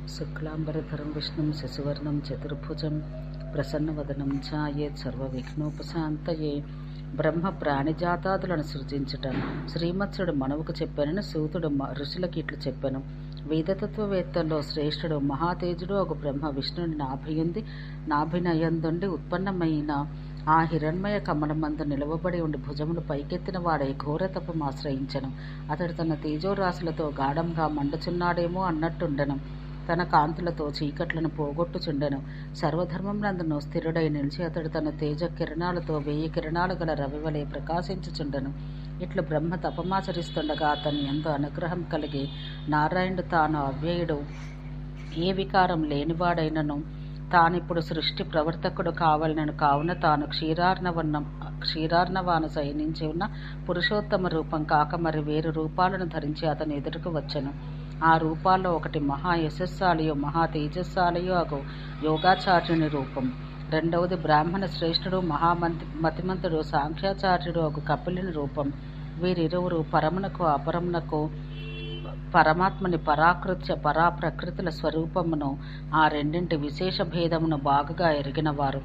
శుక్లాంబరధరం విష్ణుం శశివర్ణం చతుర్భుజం ప్రసన్నవదనం ఛాయేత్ సర్వవిఘ్నోపశాంతయే. బ్రహ్మ ప్రాణిజాతాదులను సృజించుట శ్రీమత్సుడు మనువుకు చెప్పానని సూతుడు ఋషులకి ఇట్లు చెప్పాను. వేదతత్వవేత్తల్లో శ్రేష్ఠుడు మహాతేజుడు ఒక బ్రహ్మ విష్ణుని నాభినయందుండి ఉత్పన్నమైన ఆ హిరణ్మయ కమలమందు నిలవబడి ఉండి భుజములు పైకెత్తిన వాడై ఘోర తపం ఆశ్రయించను. అతడు తన తేజోరాశులతో గాఢంగా మండుచున్నాడేమో అన్నట్టుండెను. తన కాంతులతో చీకట్లను పోగొట్టుచుండెను. సర్వధర్మమునందును స్థిరుడై నిలిచి అతడు తన తేజ కిరణాలతో 1000 కిరణాలు గల రవివలే ప్రకాశించుచుండెను. ఇట్లు బ్రహ్మ తపమాచరిస్తుండగా అతని యందు అనుగ్రహం కలిగి నారాయణుడు తాను అవ్యయుడు, ఏ వికారం లేనివాడైనను తానిప్పుడు సృష్టి ప్రవర్తకుడు కావలనను. కావున తాను క్షీరార్ణవాన శయనించి ఉన్న పురుషోత్తమ రూపం కాక మరి వేరు రూపాలను ధరించి అతని ఎదురుకు వచ్చెను. ఆ రూపాల్లో ఒకటి మహా యశస్సాలియో మహా తేజస్సాలియో అగు యోగాచార్యుని రూపం. రెండవది బ్రాహ్మణ శ్రేష్ఠుడు మతిమంతుడు సాంఖ్యాచార్యుడు అగు కపిలుని రూపం. వీరిరువురు పరమునకు అపరమునకు పరమాత్మని పరాకృత్య పరాప్రకృతుల స్వరూపమును ఆ రెండింటి విశేష భేదమును బాగుగా ఎరిగినవారు.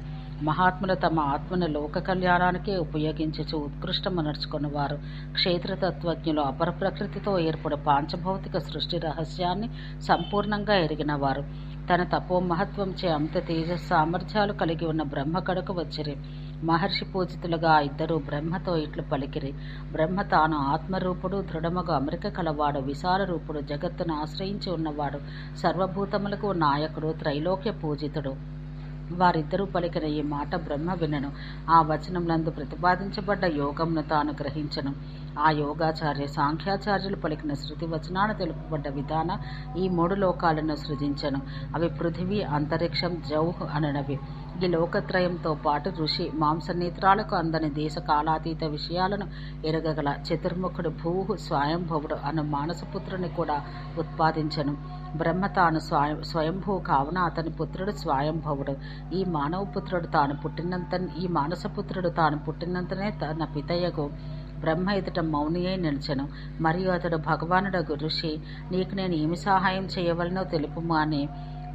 మహాత్ములు తమ ఆత్మను లోక కళ్యాణానికే ఉపయోగించుచు ఉత్కృష్టము నడుచుకున్నవారు. క్షేత్రతత్వజ్ఞులు అపర ప్రకృతితో ఏర్పడు పాంచభౌతిక సృష్టి రహస్యాన్ని సంపూర్ణంగా ఎరిగినవారు. తన తపో మహత్వంచే అమిత తేజ సామర్థ్యాలు కలిగి ఉన్న బ్రహ్మ కడకు వచ్చిరి. మహర్షి పూజితులుగా ఇద్దరు బ్రహ్మతో ఇట్లు పలికిరి. బ్రహ్మ తాను ఆత్మరూపుడు, దృఢమగు అమెరిక కలవాడు, విశాల రూపుడు, జగత్తును ఆశ్రయించి ఉన్నవాడు, సర్వభూతములకు నాయకుడు, త్రైలోక్య పూజితుడు. వారిద్దరూ పలికిన ఈ మాట బ్రహ్మ వినను. ఆ వచనములందు ప్రతిపాదించబడ్డ యోగమును తాను గ్రహించను. ఆ యోగాచార్య సాంఖ్యాచార్యులు పలికిన శృతి వచనాన తెలుపబడ్డ విధాన ఈ 3 లోకాలను సృజించను. అవి పృథివీ, అంతరిక్షం, జౌహ్ అననవి. ఈ లోకత్రయంతో పాటు ఋషి మాంసనేత్రాలకు అందని దేశ కాలాతీత విషయాలను ఎరగగల చతుర్ముఖుడు భూహు స్వయంభవుడు అను మానసపుత్రుని కూడా ఉత్పాదించను. బ్రహ్మ తాను స్వయంభూ కావున అతని పుత్రుడు స్వయంభవుడు. ఈ మానసపుత్రుడు తాను పుట్టినంతనే తన పితయ్యకు బ్రహ్మ ఎదుట మౌని అయి నిలిచెను. మరియు అతడు భగవానుడగు ఋషి, నీకు నేను ఏమి సహాయం చేయవలనో తెలుపుము అని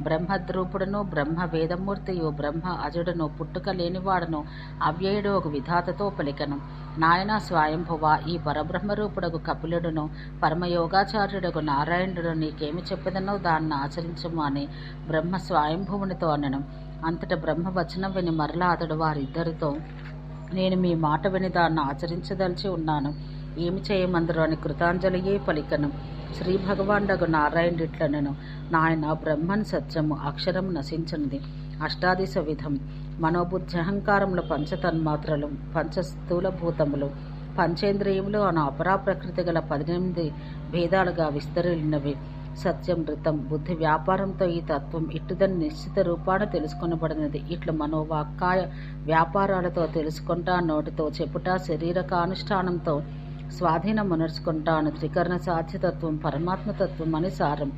బ్రహ్మద్రూపుడును, బ్రహ్మ వేదమూర్తియు, బ్రహ్మ అజుడును, పుట్టుక లేనివాడును, అవ్యయుడు ఒక విధాతతో పలికెను. నాయన స్వయంభువ, ఈ పరబ్రహ్మరూపుడగు కపిలుడును పరమయోగాచార్యుడగు నారాయణుడు నీకేమి చెప్పదనో దాన్ని ఆచరించము అని బ్రహ్మ స్వయంభువునితో అనెను. అంతట బ్రహ్మ వచనం విని మరలా అతడు వారిద్దరితో, నేను మీ మాట విని దాన్ని ఆచరించదలిచి ఉన్నాను, ఏమి చేయమందరు అని కృతాంజలియే పలికను. శ్రీ భగవానుడగు నారాయణుడిట్లనెను, నాయన బ్రహ్మన్ సత్యము, అక్షరము నశించనిది, అష్టాదశ విధం, మనోబుద్ధ్యహంకారములు, పంచతన్మాత్రలు, పంచస్థూలభూతములు, పంచేంద్రియములు అను అపరా ప్రకృతి గల 18 భేదాలుగా విస్తరిల్లినవి. సత్యం ఋతం బుద్ధి వ్యాపారంతో ఈ తత్వం ఇట్టుదని నిశ్చిత రూపాన తెలుసుకొనబడినది. ఇట్లు మనోవాక్కాయ వ్యాపారాలతో తెలుసుకుంటా, నోటితో చెప్పుట, శరీరకానుష్ఠానంతో స్వాధీనమునర్చుకుంటాను. త్రికరణ సాధ్యతత్వం పరమాత్మతత్వం అని సారం.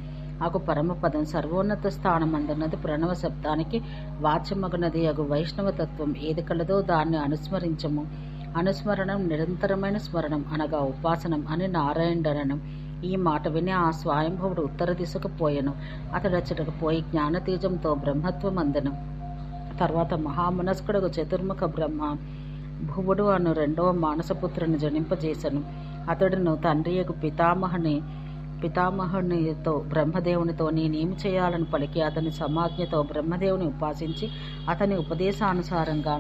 అగు పరమపదం సర్వోన్నత స్థానమందున్నది. ప్రణవ శబ్దానికి వాచ్యమగునది అగు వైష్ణవతత్వం ఏది కలదో దాన్ని అనుస్మరించము. అనుస్మరణం నిరంతరమైన స్మరణం అనగా ఉపాసనం అని నారాయణుడనను. ఈ మాట విని ఆ స్వయంభవుడు ఉత్తర దిశకు పోయెను. అతడచ్చటకు పోయి జ్ఞానతేజంతో బ్రహ్మత్వం అందెను. తర్వాత మహామనస్కుడగు చతుర్ముఖ బ్రహ్మ భువుడు అను 2వ మానసపుత్రుని జనింపజేసెను. అతడును తండ్రియగు పితామహునితో బ్రహ్మదేవునితో నేనేమి చేయాలని పలికి అతని సమాజ్ఞతో బ్రహ్మదేవుని ఉపాసించి అతని ఉపదేశానుసారంగా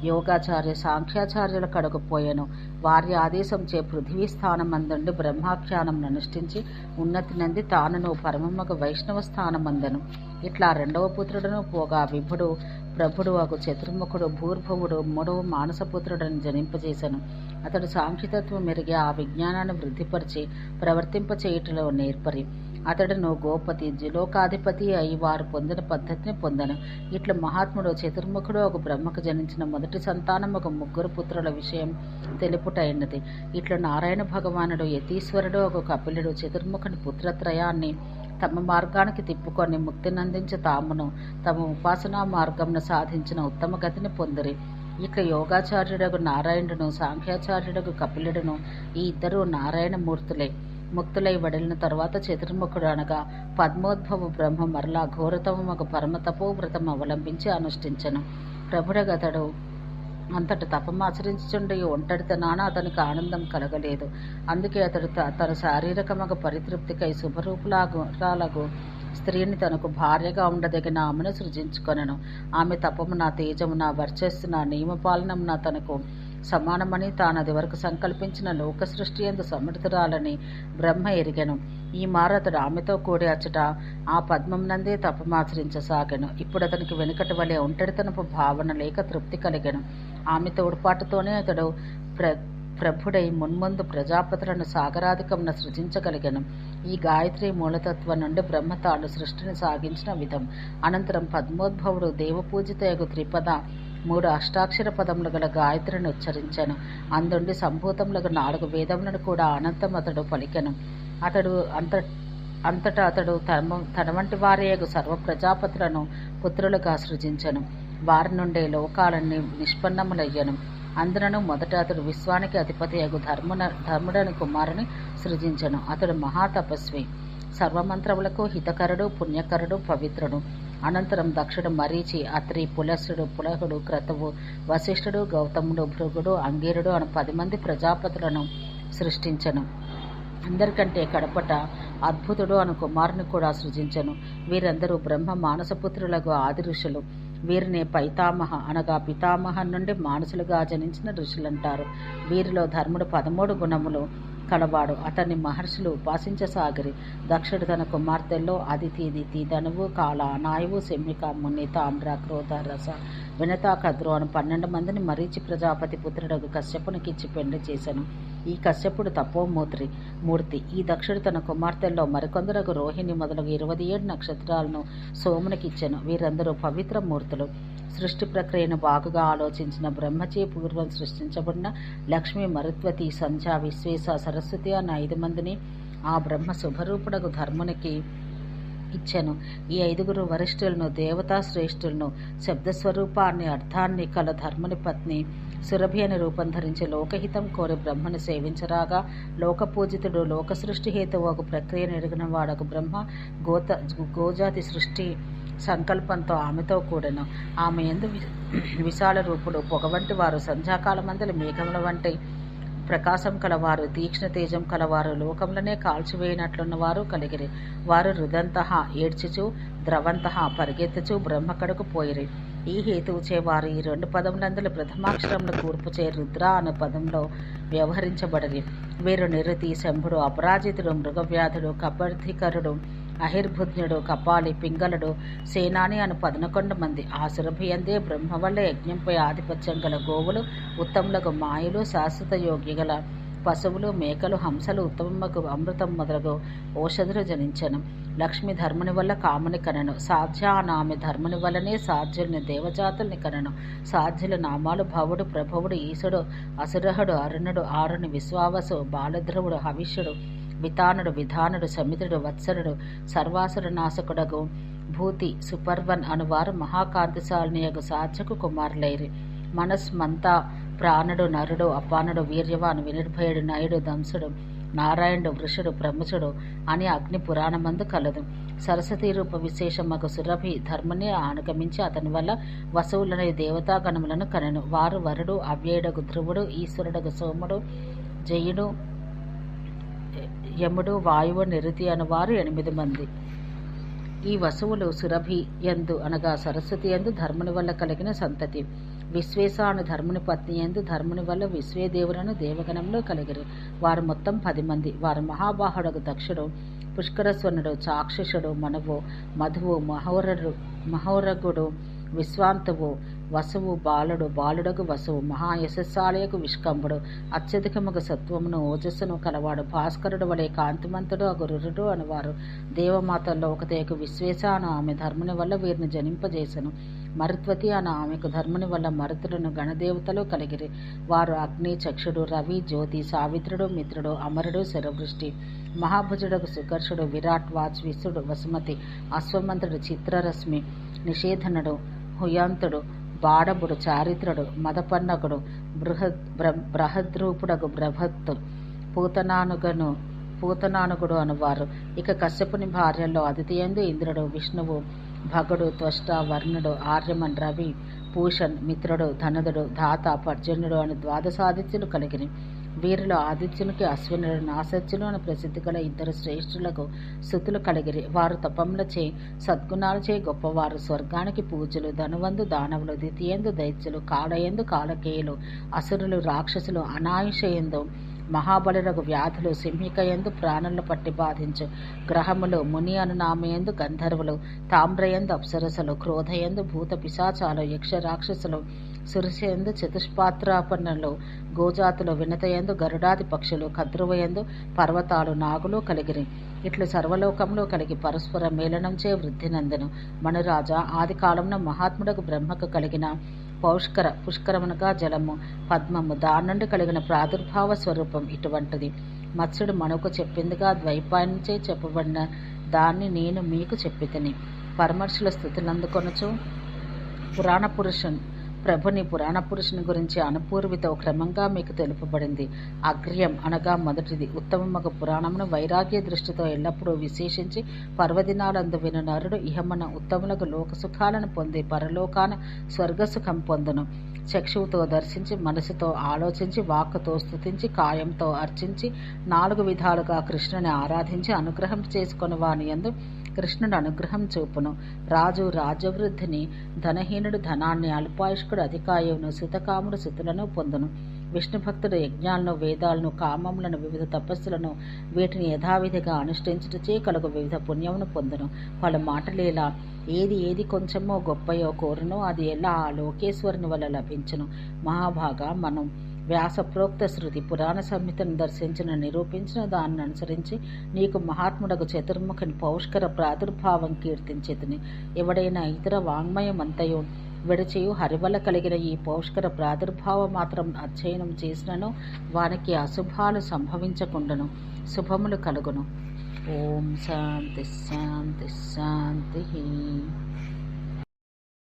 యోగాచార్య సాంఖ్యాచార్యుల కడకు పోయెను. వారి ఆదేశంచే పృథివీ స్థానమందుండి బ్రహ్మాఖ్యానం అనుష్ఠించి ఉన్నతి నంది తానును పరమమ్మగ వైష్ణవ స్థానమందెను. ఇట్లా 2వ పుత్రుడును పోగా విభుడు ప్రభుడు అగు చతుర్ముఖుడు భూర్భువుడు 3వ మానసపుత్రుడని జనింపజేసెను. అతడు సాంఖ్యతత్వం మెరిగి ఆ విజ్ఞానాన్ని వృద్ధిపరిచి ప్రవర్తింపచేయుటలో నేర్పరి. అతడును గోపతి జిలోకాధిపతి అయి వారు పొందిన పద్ధతిని పొందెను. ఇట్లు మహాత్ముడు చతుర్ముఖుడు ఒక బ్రహ్మకు జనించిన మొదటి సంతానం ఒక 3 పుత్రుల విషయం తెలుపుటైనది. ఇట్లు నారాయణ భగవానుడు యతీశ్వరుడు ఒక కపిలుడు చతుర్ముఖుని పుత్రత్రయాన్ని తమ మార్గానికి తిప్పుకొని ముక్తినందించి తామును తమ ఉపాసనా మార్గంను సాధించిన ఉత్తమ గతిని పొందిరి. ఇక యోగాచార్యుడగు నారాయణుడును సాంఖ్యాచార్యుడగు కపిలుడును ఈ ఇద్దరు నారాయణమూర్తులే. ముక్తులై వడిలిన తరువాత చతుర్ముఖుడు అనగా పద్మోద్భవ బ్రహ్మ మరలా ఘోరతమగు పరమతపో వ్రతం అవలంబించి అనుష్ఠించను. ప్రభుడగతడు అంతట తపమాచరించుచుండి ఒంటరితనాన అతనికి ఆనందం కలగలేదు. అందుకే అతడు తన శారీరకమగ పరితృప్తికై శుభరూపులాగు స్త్రీని తనకు భార్యగా ఉండదగిన ఆమెను సృజించుకొనెను. ఆమె తపమున, తేజమున, వర్చస్సున, నియమపాలనమున తనకు సమానమని తానది వరకు సంకల్పించిన లోక సృష్టి యందు సమర్థురాలని బ్రహ్మ ఎరిగెను. ఈ మారతడు ఆమెతో కూడి అచ్చట ఆ పద్మమునందే తపమాచరించసాగెను. ఇప్పుడు అతనికి వెనుకటి వలె ఒంటరితనపు భావన లేక తృప్తి కలిగెను. ఆమె తోడ్పాటుతోనే అతడు ప్రభుడై మున్ముందు ప్రజాపతులను సాగరాధికమున సృజించగలిగెను. ఈ గాయత్రి మూలతత్వం నుండి బ్రహ్మ తాను సృష్టిని సాగించిన విధం. అనంతరం పద్మోద్భవుడు దేవపూజితయగు త్రిపద 3 అష్టాక్షర పదములు గల గాయత్రిని ఉచ్చరించాను. అందుండి సంభూతములకు 4 వేదములను కూడా అనంతం అతడు పలికెను. అంతటా అతడు తన వంటి వారియగు సర్వ ప్రజాపతులను పుత్రులుగా సృజించను. వారి నుండే లోకాలన్నీ నిష్పన్నములయ్యను. అందులను మొదట అతడు విశ్వానికి అధిపతియగు ధర్ముడని కుమారుని సృజించను. అతడు మహాతపస్వి, సర్వమంత్రములకు హితకరుడు, పుణ్యకరుడు, పవిత్రుడు. అనంతరం దక్షుడు మరీచి, అత్రి, పులస్సుడు, పులహుడు, క్రతువు, వశిష్ఠుడు, గౌతముడు, భృగుడు, అంగీరుడు అను 10 మంది ప్రజాపతులను సృష్టించను. అందరికంటే కడపట అద్భుతుడు అను కుమారుని కూడా సృజించను. వీరందరూ బ్రహ్మ మానసపుత్రులకు ఆది ఋషులు. వీరిని పైతామహ అనగా పితామహం నుండి మానసులుగా జనించిన ఋషులంటారు. వీరిలో ధర్ముడు 13 గుణములు కలవాడు. అతన్ని మహర్షులు ఉపాసించసాగిరి. దక్షుడు తన కుమార్తెల్లో అదితి, దితి, ధనువు, కాల, నాయువు, శమ్మిక, ముని, తామ్ర, క్రోధ, రస, వినత, కద్రు అను 12 మందిని మరీచి ప్రజాపతి పుత్రుడగు కశ్యపునికిచ్చి పెండ్లి చేశాను. ఈ కశ్యపుడు తపోమూర్తి. ఈ దక్షుడు తన కుమార్తెల్లో మరికొందరకు రోహిణి మొదలగు 27 నక్షత్రాలను సోమునికిచ్చెను. వీరందరూ పవిత్ర మూర్తులు. సృష్టి ప్రక్రియను బాగుగా ఆలోచించిన బ్రహ్మచే పూర్వం సృష్టించబడిన లక్ష్మి, మరుత్వతి, సంధ్య, విశ్వేశ, సరస్వతి అన్న 5 మందిని ఆ బ్రహ్మ శుభరూపుడగు ధర్మునికి ఇచ్చెను. ఈ 5గురు వరిష్ఠులను, దేవతా శ్రేష్ఠులను, శబ్దస్వరూపాన్ని, అర్థాన్ని కల ధర్ముని పత్ని సురభి అని రూపం ధరించి లోకహితం కోరి బ్రహ్మను సేవించరాగా లోకపూజితుడు, లోక సృష్టి హేతువు ఒక ప్రక్రియను ఎరిగిన వాడకు బ్రహ్మ గోజాతి సృష్టి సంకల్పంతో ఆమెతో కూడెను. ఆమె యందు విశాల రూపుడు, పొగ వంటి వారు, సంధ్యాకాలమందలి మేఘముల వంటి ప్రకాశం కలవారు, తీక్ష్ణ తేజం కలవారు, లోకములనే కాల్చివేయనట్లున్నవారు కలిగిరి. వారు రుదంతః ఏడ్చుచు, ద్రవంతః పరిగెత్తుచు బ్రహ్మకడకు పోయిరి. ఈ హేతువుచే వారు ఈ 2 పదములందలి ప్రథమాక్షరముల కూర్పుచే రుద్ర అనే పదంలో వ్యవహరించబడిరి. వీరు నిరుతి, శంభుడు, అపరాజితుడు, మృగవ్యాధుడు, కపర్ధికరుడు, అహిర్భుజ్ఞుడు, కపాలి, పింగళుడు, సేనాని అను 11 మంది. ఆ సురభియందే బ్రహ్మ వల్ల యజ్ఞంపై ఆధిపత్యం గల గోవులు, ఉత్తములకు మాయులు, శాశ్వత యోగ్య గల పశువులు, మేకలు, హంసలు, ఉత్తమకు అమృతం మొదలగు ఔషధులు జనించను. లక్ష్మి ధర్ముని వల్ల కాముని కనను. సాధ్య అన్న ఆమె ధర్ముని వల్లనే సాధ్యుల్ని, దేవజాతుల్ని కనను. సాధ్యుల నామాలు భవుడు, ప్రభవుడు, ఈశుడు, అసురహుడు, అరుణుడు, ఆరుని, విశ్వావసు, బాలధ్రువుడు, హవిష్యుడు, వితానుడు, విధానుడు, సమితుడు, వత్సరుడు, సర్వాసుర నాశకుడగు భూతి, సుపర్వన్ అనువారు మహాకాంతిశాలినియగు సాధ్యకు కుమారులైరి. మనస్మంతా ప్రాణుడు, నరుడు, అపానుడు, వీర్యవాను, వినిర్భయుడు, నయుడు, దంసుడు, నారాయణుడు, వృషుడు, ప్రముచుడు అని అగ్ని పురాణమందు కలదు. సరస్వతీ రూప విశేషమగు సురభి ధర్ముని అనుగమించి అతని వల్ల వసువులనే దేవతాగణములను కనెను. వారు వరుడు, అవ్యయుడగు ధ్రువుడు, ఈశ్వరుడగు సోముడు, జయుడు, యముడు, వాయువు, నిరుతి అనువారు 8 మంది. ఈ వసువులు సురభి యందు అనగా సరస్వతి యందు ధర్ముని వల్ల కలిగిన సంతతి. విశ్వేశ అను ధర్ముని పత్ని యందు ధర్ముని వల్ల విశ్వేదేవులను దేవగణంలో కలిగిరి. వారు మొత్తం 10 మంది. వారు మహాబాహుడగు దక్షుడు, పుష్కరస్వనుడు, చాక్షుషుడు, మనువు, మధువు, మహోరగుడు, విశ్వాంతువు, వసువు, బాలుడగు వసువు, మహాయశస్సాలయకు విష్కంభుడు, అత్యధికముగ సత్వమును ఓజస్సును కలవాడు, భాస్కరుడు వలె కాంతిమంతుడు అగు రురుడు అనువారు. దేవమాతల్లో ఒకతేకు విశ్వేశ అను ఆమె ధర్ముని వల్ల వీరిని జనింపజేసెను. మరుత్వతి అను ఆమెకు ధర్ముని వల్ల మరుతులను గణదేవతలు కలిగిరి. వారు అగ్ని, చక్షుడు, రవి, జ్యోతి, సావిత్రుడు, మిత్రుడు, అమరుడు, శరవృష్టి, మహాభుజుడగు సుకర్షుడు, విరాట్, వాచ్విసుడు, వసుమతి, అశ్వమంతుడు, చిత్రరశ్మి, నిషేధనుడు, హుయాంతుడు, బాడబుడు, చారిత్రుడు, మదపన్నకుడు, బృహద్రూపుడగు బ్రహత్తు, పూతనానుగను, పూతనానుగుడు అనువారు. ఇక కశ్యపుని భార్యల్లో అదితియందు ఇంద్రుడు, విష్ణువు, భగుడు, త్వష్ట, వర్ణుడు, ఆర్యమన్, రవి, పూషన్, మిత్రుడు, ధనుడు, ధాత, పర్జన్యుడు అని ద్వాదశాదిత్యులు కలిగిరి. వీరిలో ఆదిత్యునికి అశ్వినుడు, నాసత్యులు అని ప్రసిద్ధి గల ఇద్దరు శ్రేష్ఠులకు సుతులు కలిగిరి. వారు తపములచే సద్గుణాలచే గొప్పవారు. స్వర్గానికి పూజలు. ధనువందు దానవులు, ద్వితీయందు దైత్యులు, కాలయందు కాలకేయులు, అసురులు, రాక్షసులు, అనాయుషయందు మహాబలురగు వ్యాధులు, సింహికయందు ప్రాణులను పట్టి బాధించు గ్రహములు, ముని అనునామయందు గంధర్వులు, తామ్రయందు అప్సరసలు, క్రోధయందు భూత పిశాచాలు, యక్ష రాక్షసులు, సురసయందు చతుష్పాత్రాపన్నులు, గోజాతులు, వినతయందు గరుడాది పక్షులు, కద్రువయందు పర్వతాలు, నాగులు కలిగిరి. ఇట్లు సర్వలోకంలో కలిగి పరస్పర మేళనంచే వృద్ధి నందను. మనురాజా, ఆది కాలంలో మహాత్ముడకు బ్రహ్మకు కలిగిన పుష్కరమునగా జలము, పద్మము, దాని నుండి కలిగిన ప్రాదుర్భావ స్వరూపం ఇటువంటిది. మత్స్యుడు మనుకు చెప్పిందిగా ద్వైపాయనిచే చెప్పబడిన దాన్ని నేను మీకు చెప్పితిని. పరమర్షుల స్థుతులందుకొనుచు ప్రభుని పురాణ పురుషుని గురించి అనుపూర్వితో క్రమంగా మీకు తెలుపబడింది. అగ్ర్యం అనగా మొదటిది. ఉత్తమమగు పురాణమును వైరాగ్య దృష్టితో ఎల్లప్పుడూ విశేషించి పర్వదినాలందు విను నరుడు ఇహమున ఉత్తములకు లోకసుఖాలను పొంది పరలోకాన స్వర్గసుఖం పొందును. చక్షువుతో దర్శించి, మనసుతో ఆలోచించి, వాక్కుతో స్తుతించి, కాయంతో అర్చించి, 4 విధాలుగా కృష్ణుని ఆరాధించి అనుగ్రహం చేసుకుని వాని యందు కృష్ణుడు అనుగ్రహం చూపును. రాజు రాజ్యవృద్ధిని, ధనహీనుడు ధనాన్ని, అల్పాయుష్కుడు అధికాయువును, సుతకాముడు సుతులను పొందును. విష్ణు భక్తుడు యజ్ఞాలను, వేదాలను, కామములను, వివిధ తపస్సులను వీటిని యథావిధిగా అనుష్ఠించుటచే కలుగు వివిధ పుణ్యమును పొందును. పలు మాటలేలా ఏది కొంచెమో గొప్పయో కోరునో అది ఎలా ఆ లోకేశ్వరుని వల్ల లభించును. మహాభాగా, మనం వ్యాసప్రోక్త శృతి పురాణ సంహితను దర్శించిన నిరూపించిన దాన్ని అనుసరించి నీకు మహాత్ముడకు చతుర్ముఖుని పౌష్కర ప్రాదుర్భావం కీర్తించితిని. ఎవడైనా ఇతర వాంగ్మయమంతయు విడచియు హరివల్ల కలిగిన ఈ పౌష్కర ప్రాదుర్భావ మాత్రం అధ్యయనం చేసినను వానికి అశుభాలు సంభవించకుండాను శుభములు కలుగును. ఓం శాంతి శాంతి శాంతి.